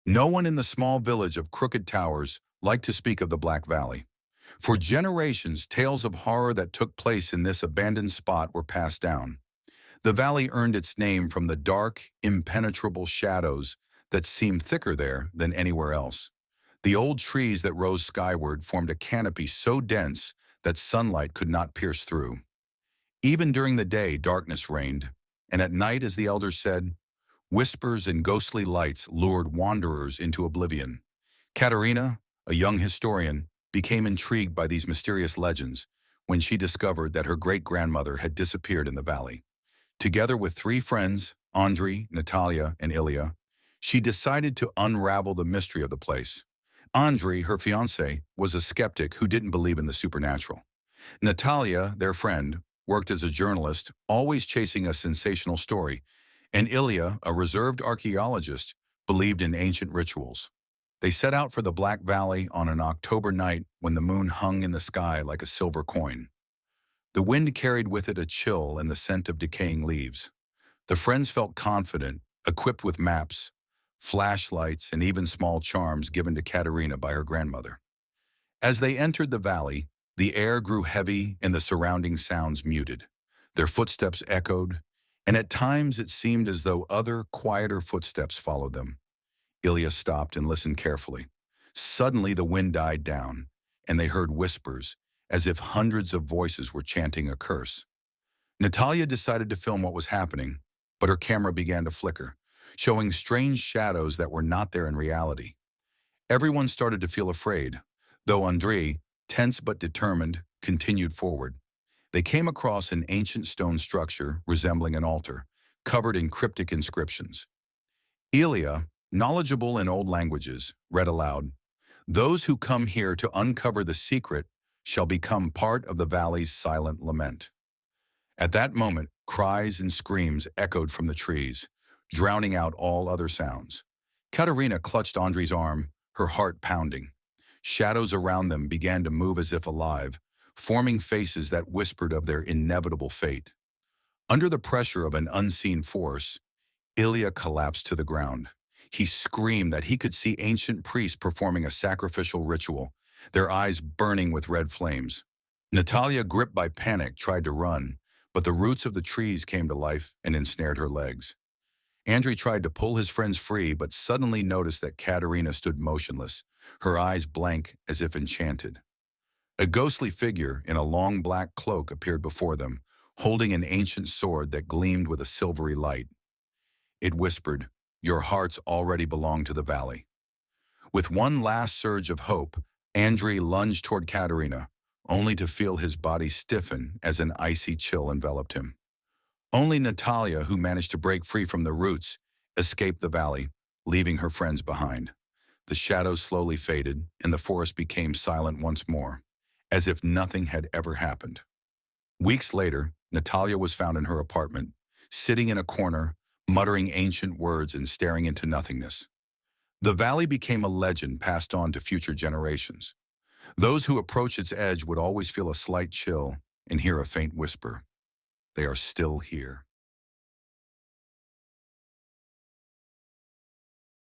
No one in the small village of Crooked Towers liked to speak of the Black Valley. For generations, tales of horror that took place in this abandoned spot were passed down. The valley earned its name from the dark, impenetrable shadows that seemed thicker there than anywhere else. The old trees that rose skyward formed a canopy so dense that sunlight could not pierce through. Even during the day, darkness reigned, and at night, as the elders said, whispers and ghostly lights lured wanderers into oblivion. Kateryna, a young historian, became intrigued by these mysterious legends when she discovered that her great-grandmother had disappeared in the valley. Together with three friends, Andrei, Natalia, and Ilya, she decided to unravel the mystery of the place. Andrei, her fiancé, was a skeptic who didn't believe in the supernatural. Natalia, their friend, worked as a journalist, always chasing a sensational story, and Ilya, a reserved archaeologist, believed in ancient rituals. They set out for the Black Valley on an October night when the moon hung in the sky like a silver coin. The wind carried with it a chill and the scent of decaying leaves. The friends felt confident, equipped with maps, flashlights, and even small charms given to Kateryna by her grandmother. As they entered the valley, the air grew heavy and the surrounding sounds muted. Their footsteps echoed, and at times it seemed as though other, quieter footsteps followed them. Ilya stopped and listened carefully. Suddenly the wind died down, and they heard whispers, as if hundreds of voices were chanting a curse. Natalia decided to film what was happening, but her camera began to flicker, showing strange shadows that were not there in reality. Everyone started to feel afraid, though Andrei, tense but determined, continued forward. They came across an ancient stone structure resembling an altar, covered in cryptic inscriptions. Ilya, knowledgeable in old languages, read aloud, "Those who come here to uncover the secret shall become part of the valley's silent lament." At that moment, cries and screams echoed from the trees, drowning out all other sounds. Kateryna clutched Andrei's arm, her heart pounding. Shadows around them began to move as if alive, forming faces that whispered of their inevitable fate. Under the pressure of an unseen force, Ilya collapsed to the ground. He screamed that he could see ancient priests performing a sacrificial ritual, their eyes burning with red flames. Natalia, gripped by panic, tried to run, but the roots of the trees came to life and ensnared her legs. Andrei tried to pull his friends free, but suddenly noticed that Kateryna stood motionless, her eyes blank as if enchanted. A ghostly figure in a long black cloak appeared before them, holding an ancient sword that gleamed with a silvery light. It whispered, "Your hearts already belong to the valley." With one last surge of hope, Andrei lunged toward Kateryna, only to feel his body stiffen as an icy chill enveloped him. Only Natalia, who managed to break free from the roots, escaped the valley, leaving her friends behind. The shadows slowly faded, and the forest became silent once more, as if nothing had ever happened. Weeks later, Natalia was found in her apartment, sitting in a corner, muttering ancient words and staring into nothingness. The valley became a legend passed on to future generations. Those who approached its edge would always feel a slight chill and hear a faint whisper. They are still here.